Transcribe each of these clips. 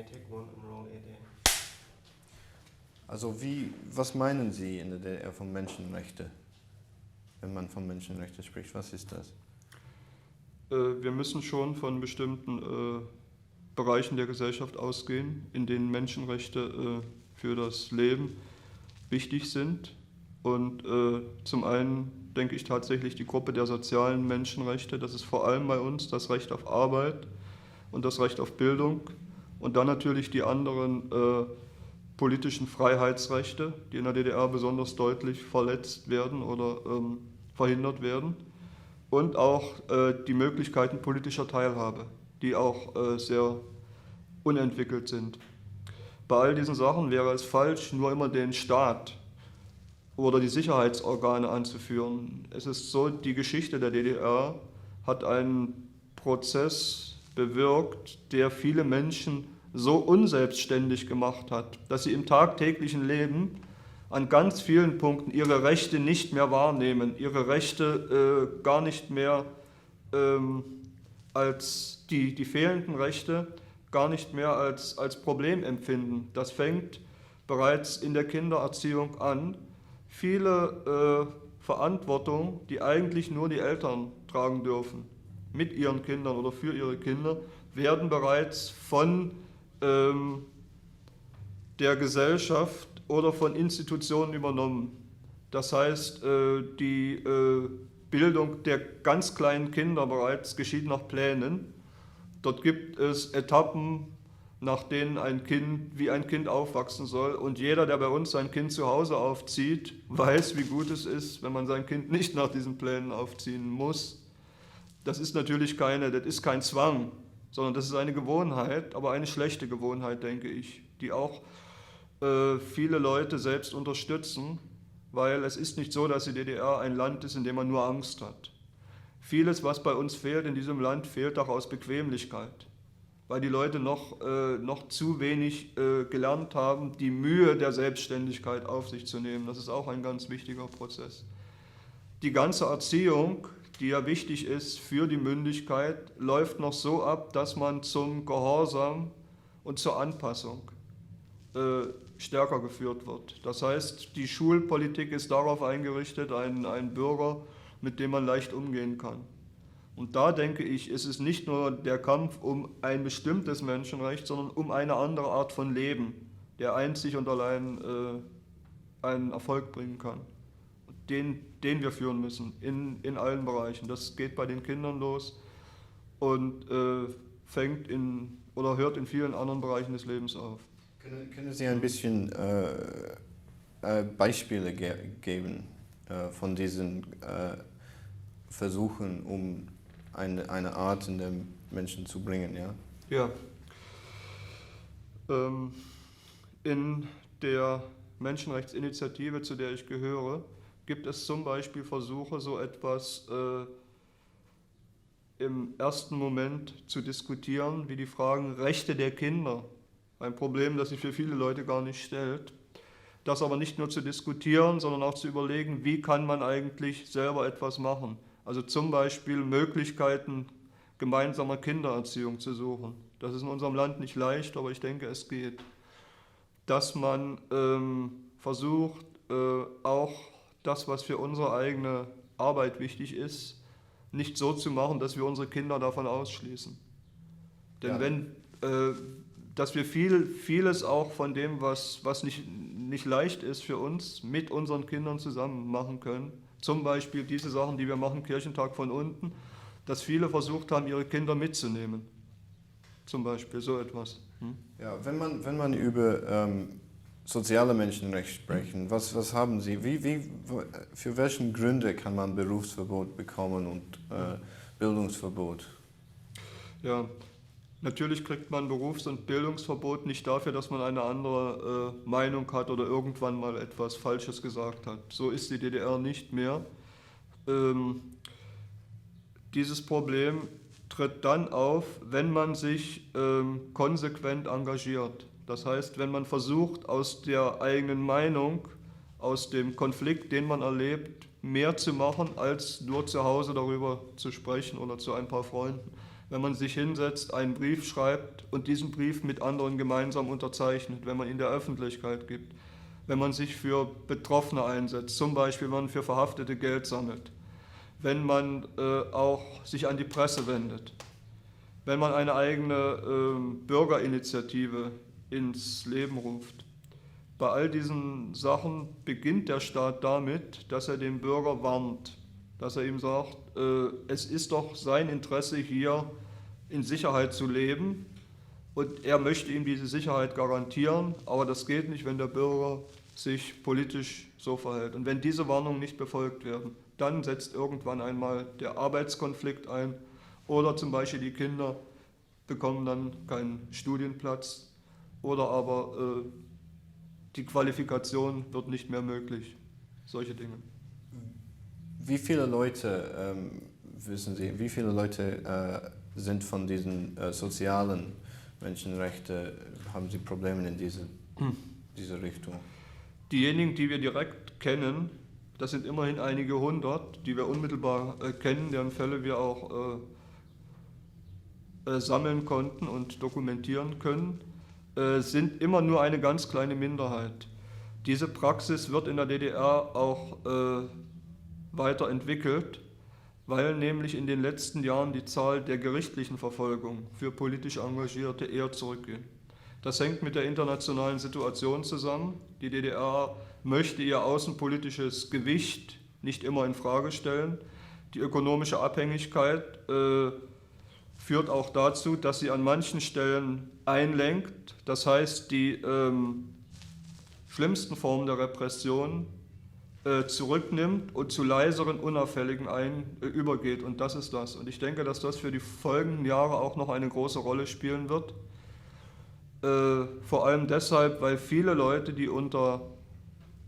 take one enroll AD. Also was meinen Sie in der DDR von Menschenrechten? Wenn man von Menschenrechten spricht, was ist das? Wir müssen schon von bestimmten Bereichen der Gesellschaft ausgehen, in denen Menschenrechte für das Leben wichtig sind. Und zum einen denke ich tatsächlich die Gruppe der sozialen Menschenrechte, das ist vor allem bei uns das Recht auf Arbeit und das Recht auf Bildung und dann natürlich die anderen politischen Freiheitsrechte, die in der DDR besonders deutlich verletzt werden oder verhindert werden und auch die Möglichkeiten politischer Teilhabe, die auch sehr unentwickelt sind. Bei all diesen Sachen wäre es falsch, nur immer den Staat oder die Sicherheitsorgane anzuführen. Es ist so, die Geschichte der DDR hat einen Prozess bewirkt, der viele Menschen so unselbstständig gemacht hat, dass sie im tagtäglichen Leben an ganz vielen Punkten ihre Rechte nicht mehr wahrnehmen, ihre Rechte gar nicht mehr als die fehlenden Rechte gar nicht mehr als Problem empfinden. Das fängt bereits in der Kindererziehung an. Viele Verantwortung, die eigentlich nur die Eltern tragen dürfen, mit ihren Kindern oder für ihre Kinder, werden bereits von der Gesellschaft oder von Institutionen übernommen. Das heißt, die Bildung der ganz kleinen Kinder bereits geschieht nach Plänen. Dort gibt es Etappen, nach denen wie ein Kind aufwachsen soll. Und jeder, der bei uns sein Kind zu Hause aufzieht, weiß, wie gut es ist, wenn man sein Kind nicht nach diesen Plänen aufziehen muss. Das ist natürlich das ist kein Zwang, sondern das ist eine Gewohnheit, aber eine schlechte Gewohnheit, denke ich, die auch viele Leute selbst unterstützen, weil es ist nicht so, dass die DDR ein Land ist, in dem man nur Angst hat. Vieles, was bei uns fehlt in diesem Land, fehlt auch aus Bequemlichkeit, weil die Leute noch zu wenig gelernt haben, die Mühe der Selbstständigkeit auf sich zu nehmen. Das ist auch ein ganz wichtiger Prozess. Die ganze Erziehung, die ja wichtig ist für die Mündigkeit, läuft noch so ab, dass man zum Gehorsam und zur Anpassung stärker geführt wird. Das heißt, die Schulpolitik ist darauf eingerichtet, ein Bürger, mit dem man leicht umgehen kann. Und da denke ich, ist es nicht nur der Kampf um ein bestimmtes Menschenrecht, sondern um eine andere Art von Leben, der einzig und allein einen Erfolg bringen kann. Den wir führen müssen, in allen Bereichen. Das geht bei den Kindern los und hört in vielen anderen Bereichen des Lebens auf. Können Sie ein bisschen Beispiele geben von diesen Versuchen, um eine Art in den Menschen zu bringen? Ja. In der Menschenrechtsinitiative, zu der ich gehöre, gibt es zum Beispiel Versuche, so etwas im ersten Moment zu diskutieren, wie die Fragen Rechte der Kinder. Ein Problem, das sich für viele Leute gar nicht stellt. Das aber nicht nur zu diskutieren, sondern auch zu überlegen, wie kann man eigentlich selber etwas machen. Also zum Beispiel Möglichkeiten gemeinsamer Kindererziehung zu suchen. Das ist in unserem Land nicht leicht, aber ich denke, es geht. Dass man versucht, auch das, was für unsere eigene Arbeit wichtig ist, nicht so zu machen, dass wir unsere Kinder davon ausschließen. Denn dass wir vieles auch von dem, was nicht leicht ist für uns, mit unseren Kindern zusammen machen können. Zum Beispiel diese Sachen, die wir machen, Kirchentag von unten, dass viele versucht haben, ihre Kinder mitzunehmen. Zum Beispiel so etwas. Ja, wenn man über soziale Menschenrechte sprechen, was haben Sie? Für welche Gründe kann man Berufsverbot bekommen und Bildungsverbot? Ja, natürlich kriegt man Berufs- und Bildungsverbot nicht dafür, dass man eine andere Meinung hat oder irgendwann mal etwas Falsches gesagt hat. So ist die DDR nicht mehr. Dieses Problem tritt dann auf, wenn man sich konsequent engagiert. Das heißt, wenn man versucht, aus der eigenen Meinung, aus dem Konflikt, den man erlebt, mehr zu machen, als nur zu Hause darüber zu sprechen oder zu ein paar Freunden. wenn man sich hinsetzt, einen Brief schreibt und diesen Brief mit anderen gemeinsam unterzeichnet, wenn man ihn der Öffentlichkeit gibt, wenn man sich für Betroffene einsetzt, zum Beispiel wenn man für Verhaftete Geld sammelt, wenn man auch sich an die Presse wendet, wenn man eine eigene Bürgerinitiative ins Leben ruft. Bei all diesen Sachen beginnt der Staat damit, dass er den Bürger warnt, dass er ihm sagt, es ist doch sein Interesse, hier in Sicherheit zu leben und er möchte ihm diese Sicherheit garantieren, aber das geht nicht, wenn der Bürger sich politisch so verhält. Und wenn diese Warnungen nicht befolgt werden, dann setzt irgendwann einmal der Arbeitskonflikt ein oder zum Beispiel die Kinder bekommen dann keinen Studienplatz oder aber die Qualifikation wird nicht mehr möglich. Solche Dinge. Wie viele Leute, wissen Sie, wie viele Leute sind von diesen sozialen Menschenrechten, haben Sie Probleme in diese Richtung? Diejenigen, die wir direkt kennen, das sind immerhin einige hundert, die wir unmittelbar kennen, deren Fälle wir auch sammeln konnten und dokumentieren können, sind immer nur eine ganz kleine Minderheit. Diese Praxis wird in der DDR auch weiterentwickelt, weil nämlich in den letzten Jahren die Zahl der gerichtlichen Verfolgung für politisch Engagierte eher zurückgeht. Das hängt mit der internationalen Situation zusammen. Die DDR möchte ihr außenpolitisches Gewicht nicht immer in Frage stellen. Die ökonomische Abhängigkeit führt auch dazu, dass sie an manchen Stellen einlenkt. Das heißt, die schlimmsten Formen der Repression zurücknimmt und zu leiseren, unauffälligen übergeht. Und das ist das. Und ich denke, dass das für die folgenden Jahre auch noch eine große Rolle spielen wird. Vor allem deshalb, weil viele Leute,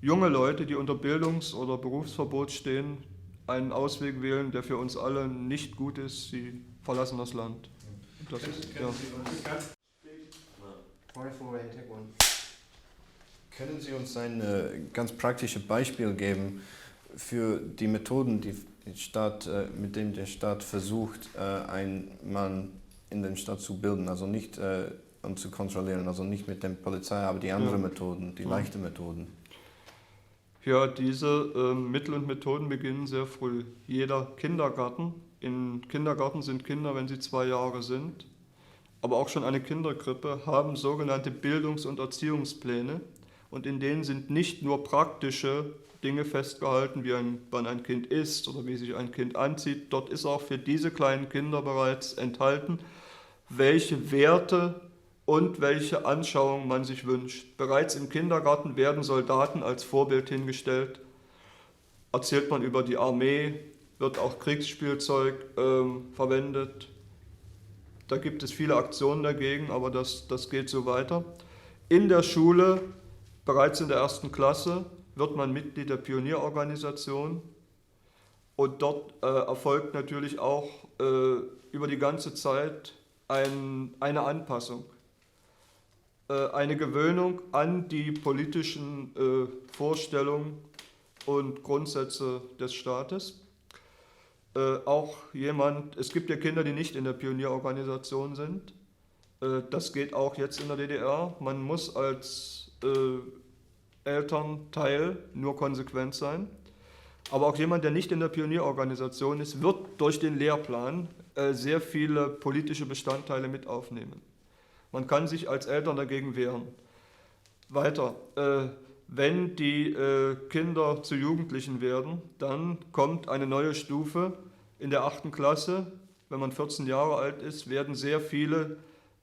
junge Leute, die unter Bildungs- oder Berufsverbot stehen, einen Ausweg wählen, der für uns alle nicht gut ist. Sie verlassen das Land. Das ist, ja. Können Sie uns ein ganz praktisches Beispiel geben für die Methoden, mit denen der Staat versucht, einen Mann in der Stadt zu bilden, also nicht um zu kontrollieren, also nicht mit der Polizei, aber die anderen Methoden, die leichten Methoden? Ja, diese Mittel und Methoden beginnen sehr früh. Jeder Kindergarten, im Kindergarten sind Kinder, wenn sie 2 Jahre sind, aber auch schon eine Kinderkrippe, haben sogenannte Bildungs- und Erziehungspläne und in denen sind nicht nur praktische Dinge festgehalten, wie wann ein Kind isst oder wie sich ein Kind anzieht. Dort ist auch für diese kleinen Kinder bereits enthalten, welche Werte und welche Anschauung man sich wünscht. Bereits im Kindergarten werden Soldaten als Vorbild hingestellt. Erzählt man über die Armee, wird auch Kriegsspielzeug verwendet. Da gibt es viele Aktionen dagegen, aber das geht so weiter. In der Schule, bereits in der 1. Klasse, wird man Mitglied der Pionierorganisation und dort erfolgt natürlich auch über die ganze Zeit eine Anpassung. Eine Gewöhnung an die politischen Vorstellungen und Grundsätze des Staates. Es gibt ja Kinder, die nicht in der Pionierorganisation sind. Das geht auch jetzt in der DDR. Man muss als Elternteil nur konsequent sein. Aber auch jemand, der nicht in der Pionierorganisation ist, wird durch den Lehrplan sehr viele politische Bestandteile mit aufnehmen. Man kann sich als Eltern dagegen wehren. Weiter, wenn die Kinder zu Jugendlichen werden, dann kommt eine neue Stufe. In der 8. Klasse, wenn man 14 Jahre alt ist, werden sehr viele,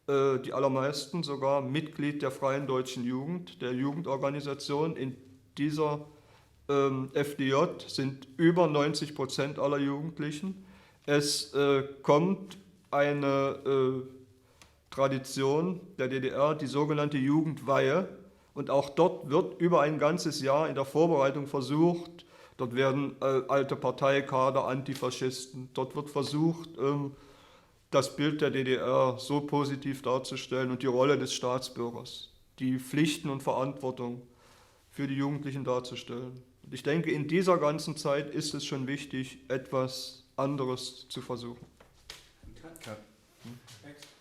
die allermeisten sogar, Mitglied der Freien Deutschen Jugend, der Jugendorganisation. In dieser FDJ sind über 90% aller Jugendlichen. Es kommt eine Tradition der DDR, die sogenannte Jugendweihe. Und auch dort wird über ein ganzes Jahr in der Vorbereitung versucht, dort werden alte Parteikader, Antifaschisten, dort wird versucht, das Bild der DDR so positiv darzustellen und die Rolle des Staatsbürgers, die Pflichten und Verantwortung für die Jugendlichen darzustellen. Und ich denke, in dieser ganzen Zeit ist es schon wichtig, etwas anderes zu versuchen. Hm.